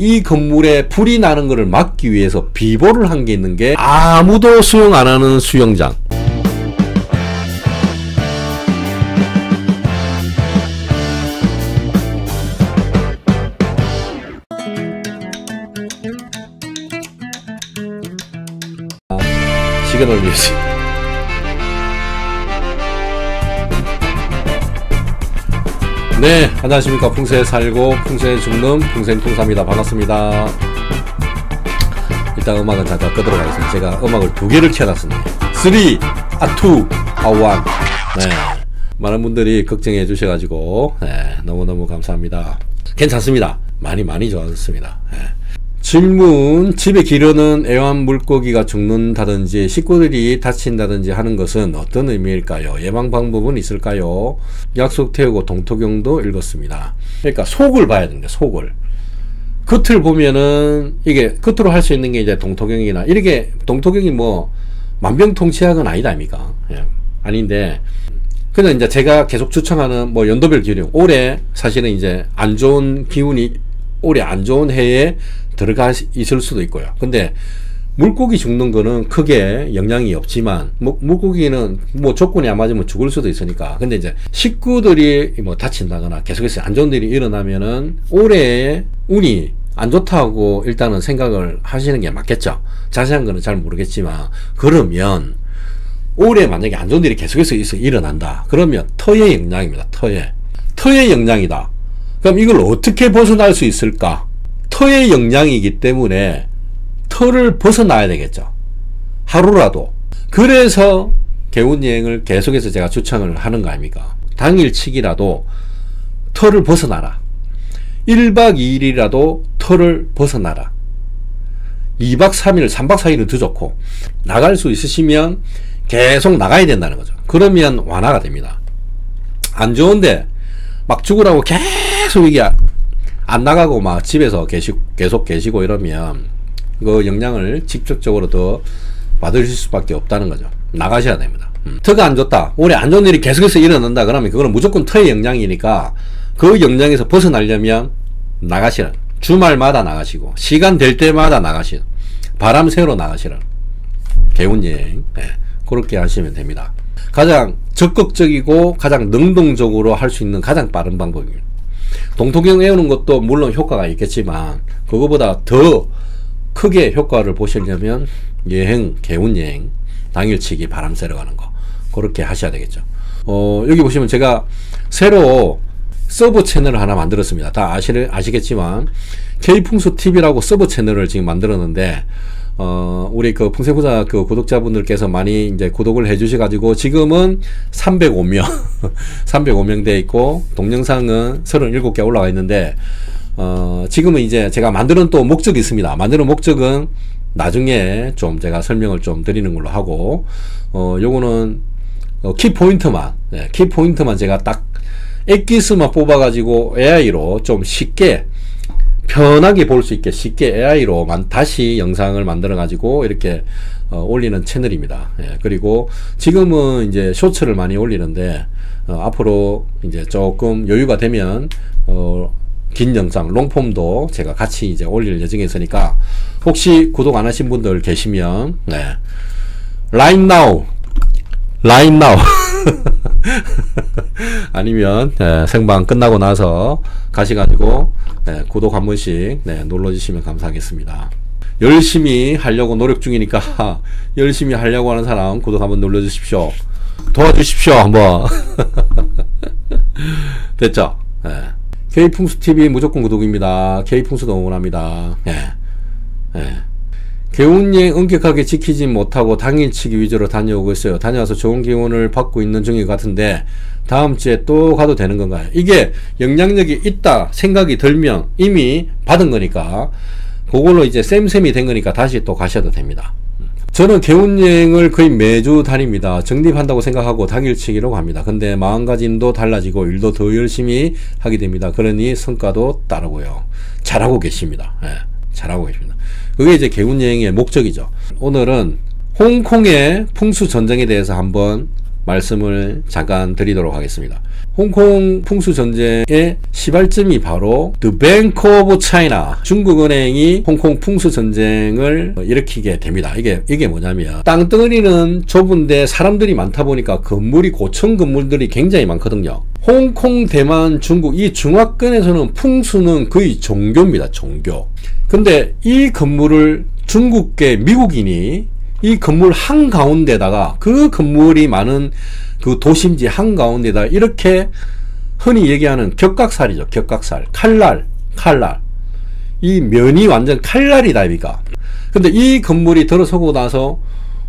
이 건물에 불이 나는 것을 막기 위해서 비보를 한 게 있는 게 아무도 수용 안 하는 수영장. 시간을 위해서. 네, 안녕하십니까. 풍세에 살고 풍세에 죽는 풍생통사입니다. 반갑습니다. 일단 음악은 잠깐 끄도록 하겠습니다. 제가 음악을 2개를 켜놨습니다. 3, 2, 1. 네, 많은 분들이 걱정해 주셔가지고 네, 너무너무 감사합니다. 괜찮습니다. 많이 좋아졌습니다. 네. 질문: 집에 기르는 애완 물고기가 죽는다든지 식구들이 다친다든지 하는 것은 어떤 의미일까요? 예방 방법은 있을까요? 약속 태우고 동토경도 읽었습니다. 그러니까 속을 봐야 됩니다. 속을. 겉을 보면은 이게 겉으로 할 수 있는 게 이제 동토경이나 이렇게 동토경이 뭐 만병통치약은 아니다 아닙니까? 예. 아닌데 그냥 이제 제가 계속 추천하는 뭐 연도별 기운, 올해 사실은 이제 안 좋은 기운이 올해 안 좋은 해에 들어가 있을 수도 있고요. 근데 물고기 죽는 거는 크게 영향이 없지만 물고기는 뭐 조건이 안 맞으면 죽을 수도 있으니까. 근데 이제 식구들이 뭐 다친다거나 계속해서 안 좋은 일이 일어나면은 올해의 운이 안 좋다고 일단은 생각을 하시는 게 맞겠죠. 자세한 거는 잘 모르겠지만, 그러면 올해 만약에 안 좋은 일이 계속해서 일어난다 그러면 터의 영향입니다. 터의 영향이다. 그럼 이걸 어떻게 벗어날 수 있을까? 터의 영향이기 때문에 터를 벗어나야 되겠죠. 하루라도. 그래서 개운여행을 계속해서 제가 추천을 하는 거 아닙니까? 당일치기라도 터를 벗어나라. 1박 2일이라도 터를 벗어나라. 2박 3일, 3박 4일은 더 좋고, 나갈 수 있으시면 계속 나가야 된다는 거죠. 그러면 완화가 됩니다. 안 좋은데 막 죽으라고 계속 이게 안 나가고 막 집에서 계속 계시고 이러면 그 영향을 직접적으로 더 받으실 수밖에 없다는 거죠. 나가셔야 됩니다. 터가 안 좋다, 올해 안 좋은 일이 계속해서 일어난다 그러면 그거는 무조건 터의 영향이니까 그 영향에서 벗어나려면 나가시라. 주말마다 나가시고 시간 될 때마다 나가시라. 바람 쐬러 나가시라. 개운여행. 네, 그렇게 하시면 됩니다. 가장 적극적이고 가장 능동적으로 할 수 있는 가장 빠른 방법입니다. 동토경 외우는 것도 물론 효과가 있겠지만 그거보다 더 크게 효과를 보시려면 여행, 개운여행, 당일치기, 바람 쐬러 가는 거, 그렇게 하셔야 되겠죠. 여기 보시면 제가 새로 서브 채널을 하나 만들었습니다. 다 아시겠지만 K풍수TV라고 서브 채널을 지금 만들었는데 우리 그 풍생부자 그 구독자분들께서 많이 이제 구독을 해 주셔가지고 지금은 305명 305명 돼 있고 동영상은 37개 올라가 있는데 지금은 이제 제가 만드는 또 목적이 있습니다. 만드는 목적은 나중에 좀 제가 설명을 좀 드리는 걸로 하고, 요거는 키포인트만, 네, 키포인트만 제가 딱 엑기스만 뽑아 가지고 AI로 좀 쉽게 편하게 볼 수 있게 쉽게 AI로 다시 영상을 만들어 가지고 이렇게 올리는 채널입니다. 예, 그리고 지금은 이제 쇼츠를 많이 올리는데 앞으로 이제 조금 여유가 되면 긴 영상 롱폼도 제가 같이 이제 올릴 예정에 있으니까 혹시 구독 안 하신 분들 계시면 네, right now 아니면 네, 생방 끝나고 나서 가셔가지고 네, 구독 한 번씩 네, 눌러주시면 감사하겠습니다. 열심히 하려고 노력 중이니까 열심히 하려고 하는 사람 구독 한번 눌러주십시오. 도와주십시오 한번. 됐죠? 네. K풍수TV 무조건 구독입니다. K풍수도 응원합니다. 네. 네. 개운여행 엄격하게 지키지 못하고 당일치기 위주로 다녀오고 있어요. 다녀와서 좋은 기운을 받고 있는 중인 것 같은데 다음 주에 또 가도 되는 건가요? 이게 영향력이 있다 생각이 들면 이미 받은 거니까 그걸로 이제 쌤쌤이 된 거니까 다시 또 가셔도 됩니다. 저는 개운여행을 거의 매주 다닙니다. 적립한다고 생각하고 당일치기로 갑니다. 근데 마음가짐도 달라지고 일도 더 열심히 하게 됩니다. 그러니 성과도 따르고요. 잘하고 계십니다. 네, 잘하고 계십니다. 그게 이제 개운여행의 목적이죠. 오늘은 홍콩의 풍수전쟁에 대해서 한번 말씀을 잠깐 드리도록 하겠습니다. 홍콩 풍수전쟁의 시발점이 바로 The Bank of China, 중국은행이 홍콩 풍수전쟁을 일으키게 됩니다. 이게 뭐냐면 땅덩어리는 좁은데 사람들이 많다 보니까 건물이 고층 건물들이 굉장히 많거든요. 홍콩, 대만, 중국 이 중화권에서는 풍수는 거의 종교입니다. 종교. 근데 이 건물을 중국계 미국인이 이 건물 한가운데다가 그 건물이 많은 그 도심지 한가운데다 이렇게 흔히 얘기하는 격각살이죠. 격각살. 칼날. 이 면이 완전 칼날이다 이니까. 근데 이 건물이 들어서고 나서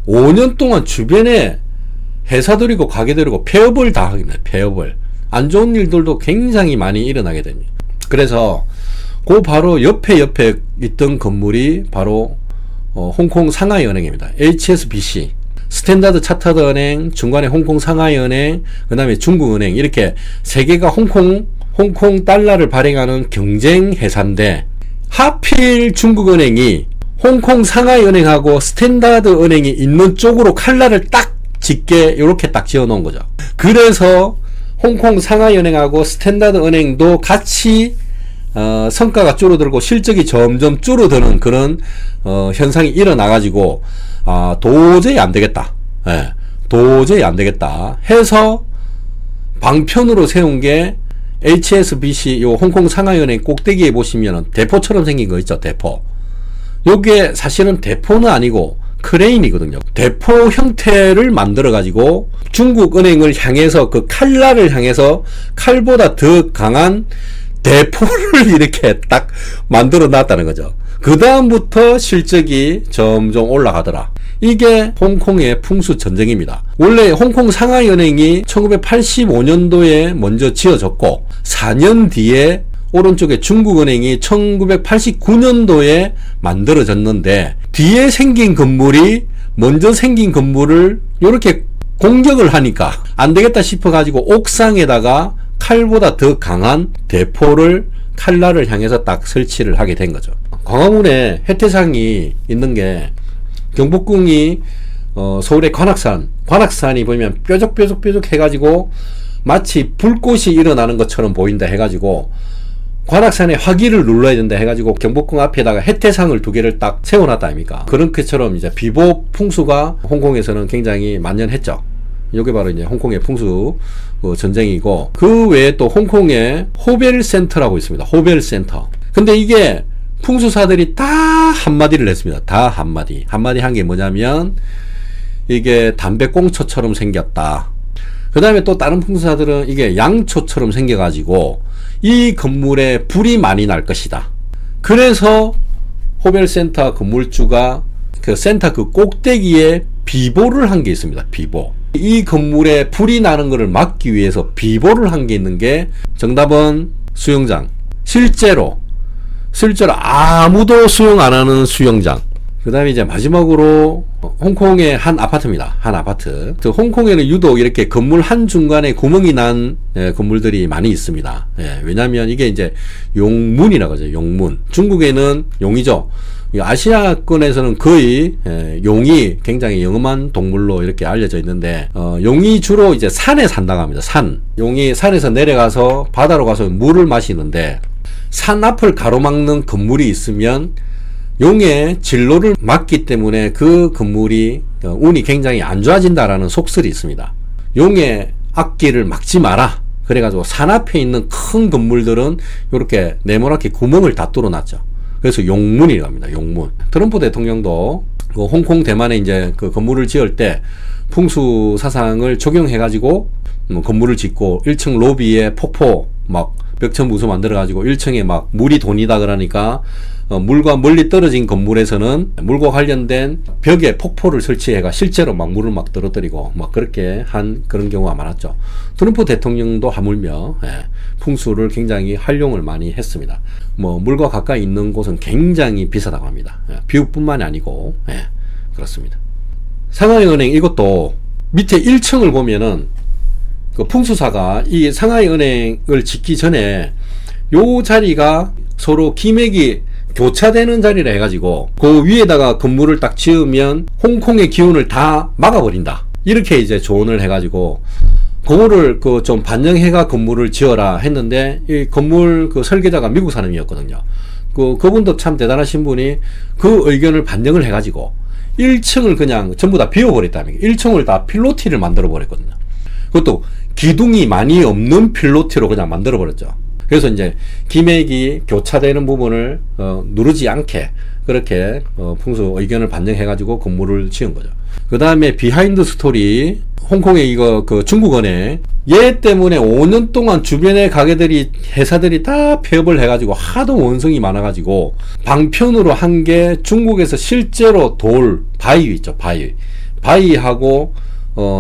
5년 동안 주변에 회사들이고 가게들이고 폐업을 다 하게 됩니다. 폐업을. 안 좋은 일들도 굉장히 많이 일어나게 됩니다. 그래서 그 바로 옆에 있던 건물이 바로 홍콩 상하이은행입니다. HSBC, 스탠다드 차터드 은행, 중간에 홍콩 상하이은행, 그 다음에 중국은행 이렇게 세 개가 홍콩 달러를 발행하는 경쟁 회사인데 하필 중국은행이 홍콩 상하이은행하고 스탠다드 은행이 있는 쪽으로 칼날을 딱 짙게 이렇게 딱 지어 놓은 거죠. 그래서 홍콩 상하이은행하고 스탠다드 은행도 같이 성과가 줄어들고 실적이 점점 줄어드는 그런 현상이 일어나가지고 도저히 안되겠다. 예, 도저히 안되겠다 해서 방편으로 세운 게 HSBC 요 홍콩 상하이은행 꼭대기에 보시면은 대포처럼 생긴 거 있죠. 대포. 요게 사실은 대포는 아니고 크레인이거든요. 대포 형태를 만들어 가지고 중국은행을 향해서 그 칼날을 향해서 칼보다 더 강한 대포를 이렇게 딱 만들어 놨다는 거죠. 그 다음부터 실적이 점점 올라가더라. 이게 홍콩의 풍수 전쟁입니다. 원래 홍콩 상하이은행이 1985년도에 먼저 지어졌고 4년 뒤에 오른쪽에 중국은행이 1989년도에 만들어졌는데 뒤에 생긴 건물이 먼저 생긴 건물을 이렇게 공격을 하니까 안되겠다 싶어 가지고 옥상에다가 칼보다 더 강한 대포를 칼날을 향해서 딱 설치를 하게 된 거죠. 광화문에 해태상이 있는 게 경복궁이 서울의 관악산이 보면 뾰족뾰족 해가지고 마치 불꽃이 일어나는 것처럼 보인다 해가지고 관악산에 화기를 눌러야 된다 해가지고 경복궁 앞에다가 해태상을 2개를 딱 세워놨다 아닙니까? 그런 것처럼 이제 비보 풍수가 홍콩에서는 굉장히 만연했죠. 이게 바로 이제 홍콩의 풍수 전쟁이고, 그 외에 또 홍콩에 호벨센터라고 있습니다. 호벨센터. 근데 이게 풍수사들이 다 한마디를 했습니다. 다 한마디 한 게 뭐냐면 이게 담배꽁초처럼 생겼다. 그 다음에 또 다른 풍수사들은 이게 양초처럼 생겨가지고 이 건물에 불이 많이 날 것이다. 그래서 호벨센터 건물주가 그 센터 그 꼭대기에 비보를 한 게 있습니다. 비보. 이 건물에 불이 나는 것을 막기 위해서 비보를 한 게 있는 게 정답은 수영장. 실제로 아무도 수영 안 하는 수영장. 그 다음에 이제 마지막으로 홍콩의 한 아파트입니다. 한 아파트. 홍콩에는 유독 이렇게 건물 한중간에 구멍이 난 건물들이 많이 있습니다. 왜냐면 이게 이제 용문이라고 하죠. 용문. 중국에는 용이죠. 아시아권에서는 거의 용이 굉장히 영험한 동물로 이렇게 알려져 있는데 용이 주로 이제 산에 산다고 합니다. 용이 산에서 내려가서 바다로 가서 물을 마시는데 산 앞을 가로막는 건물이 있으면 용의 진로를 막기 때문에 그 건물이 운이 굉장히 안 좋아진다라는 속설이 있습니다. 용의 앞길을 막지 마라. 그래가지고 산 앞에 있는 큰 건물들은 이렇게 네모나게 구멍을 다 뚫어놨죠. 그래서 용문이라고 합니다. 용문. 트럼프 대통령도 그 홍콩 대만에 이제 그 건물을 지을 때 풍수 사상을 적용해가지고 건물을 짓고 1층 로비에 폭포 막 벽천부수 만들어가지고 1층에 막 물이 돈이다 그러니까 물과 멀리 떨어진 건물에서는 물과 관련된 벽에 폭포를 설치해가 실제로 막 물을 막 떨어뜨리고 막 그렇게 한 그런 경우가 많았죠. 트럼프 대통령도 하물며 풍수를 굉장히 활용을 많이 했습니다. 뭐 물과 가까이 있는 곳은 굉장히 비싸다고 합니다. 비용뿐만이 아니고 그렇습니다. 상하이은행 이것도 밑에 1층을 보면은 그 풍수사가 이 상하이은행을 짓기 전에 요 자리가 서로 기맥이 교차되는 자리라 해가지고 그 위에다가 건물을 딱 지으면 홍콩의 기운을 다 막아버린다. 이렇게 이제 조언을 해가지고 그거를 그 좀 반영해가 건물을 지어라 했는데 이 건물 그 설계자가 미국 사람이었거든요. 그분도 참 대단하신 분이 그 의견을 반영을 해가지고 1층을 그냥 전부 다 비워버렸다는 게 1층을 다 필로티를 만들어 버렸거든요. 그것도 기둥이 많이 없는 필로티로 그냥 만들어 버렸죠. 그래서 이제 기맥이 교차되는 부분을 누르지 않게 그렇게 풍수 의견을 반영해가지고 건물을 지은 거죠. 그 다음에 비하인드 스토리, 홍콩에 이거 그 중국어네, 얘 때문에 5년 동안 주변의 가게들이 회사들이 다 폐업을 해가지고 하도 원성이 많아가지고 방편으로 한 게 중국에서 실제로 돌 바위 있죠. 바위하고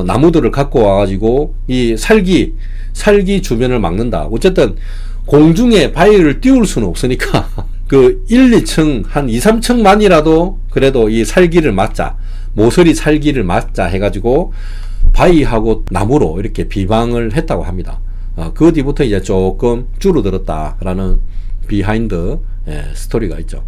나무들을 갖고 와가지고 이 살기 주변을 막는다. 어쨌든 공중에 바위를 띄울 수는 없으니까 그 1, 2층 한 2, 3층만이라도 그래도 이 살기를 막자, 모서리 살기를 막자 해가지고 바위하고 나무로 이렇게 비방을 했다고 합니다. 그 뒤부터 이제 조금 줄어들었다라는 비하인드 스토리가 있죠.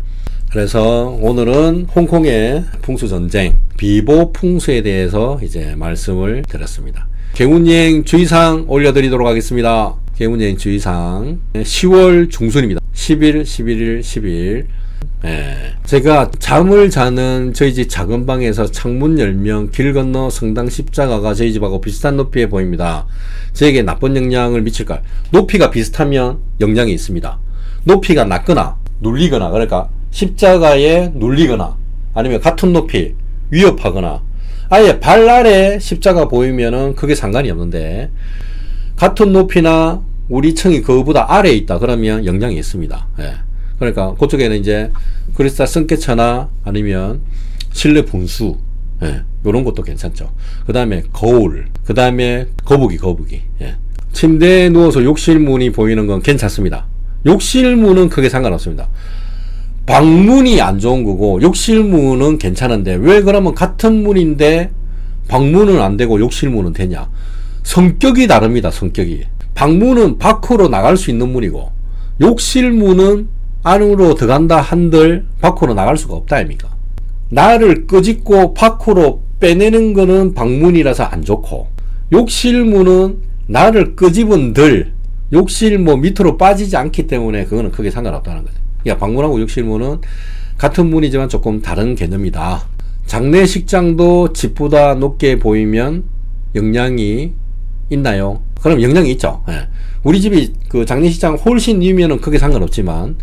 그래서 오늘은 홍콩의 풍수전쟁, 비보 풍수에 대해서 이제 말씀을 드렸습니다. 개운여행 주의사항 올려드리도록 하겠습니다. 개운여행 주의사항 10월 중순입니다. 10일, 11일, 10일. 제가 잠을 자는 저희 집 작은 방에서 창문 열면 길 건너 성당 십자가가 저희 집하고 비슷한 높이에 보입니다. 저에게 나쁜 영향을 미칠까요? 높이가 비슷하면 영향이 있습니다. 높이가 낮거나 눌리거나, 그러니까 십자가에 눌리거나 아니면 같은 높이 위협하거나 아예 발 아래 십자가 보이면은 그게 상관이 없는데 같은 높이나 우리 층이 그거보다 아래에 있다 그러면 영향이 있습니다. 그러니까 그쪽에는 이제 크리스탈 성게차나 아니면 실내 분수 요런 것도 괜찮죠. 그 다음에 거울, 그 다음에 거북이 침대에 누워서 욕실문이 보이는 건 괜찮습니다. 욕실문은 크게 상관없습니다. 방문이 안 좋은 거고 욕실문은 괜찮은데 왜 그러면 같은 문인데 방문은 안 되고 욕실문은 되냐? 성격이 다릅니다. 성격이. 방문은 밖으로 나갈 수 있는 문이고 욕실문은 안으로 들어간다 한들 밖으로 나갈 수가 없다 아닙니까? 나를 끄집고 밖으로 빼내는 거는 방문이라서 안 좋고 욕실문은 나를 끄집은들 욕실 밑으로 빠지지 않기 때문에 그거는 크게 상관없다는 거죠. 그러니까 방문하고 욕실문은 같은 문이지만 조금 다른 개념이다. 장례식장도 집보다 높게 보이면 영향이 있나요? 그럼 영향이 있죠. 우리 집이 그 장례식장 훨씬 위면은 크게 상관없지만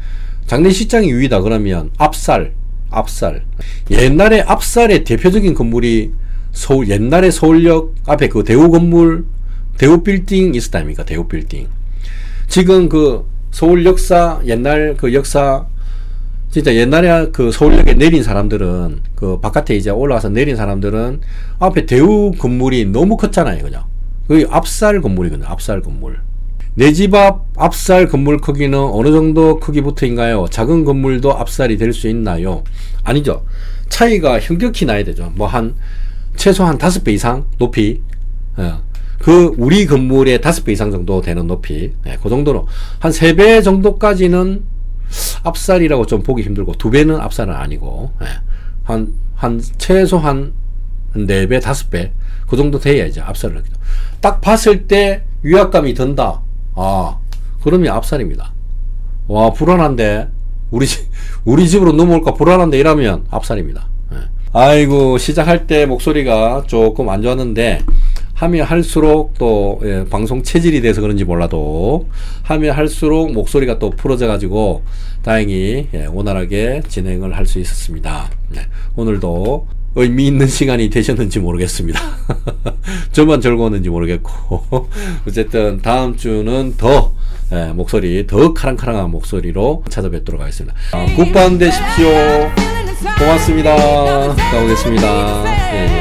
장례식장이 위다 그러면 앞살 옛날에 앞살의 대표적인 건물이 옛날에 서울역 앞에 그 대우 건물 대우 빌딩 있었다니까. 대우 빌딩. 지금 그 서울 역사 옛날 그 역사 진짜 옛날에 그 서울역에 내린 사람들은 그 바깥에 이제 올라가서 내린 사람들은 앞에 대우 건물이 너무 컸잖아요. 그냥 그 앞살 건물이거든요. 앞살 건물. 내 집 앞 앞살 건물 크기는 어느 정도 크기부터인가요? 작은 건물도 앞살이 될 수 있나요? 아니죠. 차이가 현격히 나야 되죠. 뭐 최소한 5배 이상 높이. 그 우리 건물의 5배 이상 정도 되는 높이. 그 정도로 한 3배 정도까지는 앞살이라고 좀 보기 힘들고 2배는 앞살은 아니고 한 최소한 4배 5배 그 정도 돼야 이제 앞살을 하기도. 딱 봤을 때 위압감이 든다. 그러면 앞살입니다. 와, 불안한데 우리 집으로 넘어올까 불안한데 이러면 앞살입니다. 아이고, 시작할 때 목소리가 조금 안 좋았는데 하면 할수록 또 방송 체질이 돼서 그런지 몰라도 하면 할수록 목소리가 또 풀어져 가지고 다행히 원활하게 진행을 할 수 있었습니다. 오늘도 의미 있는 시간이 되셨는지 모르겠습니다. 저만 즐거웠는지 모르겠고 어쨌든 다음 주는 더 목소리 더 카랑카랑한 목소리로 찾아뵙도록 하겠습니다. 굿밤 되십시오. 고맙습니다. 가보겠습니다.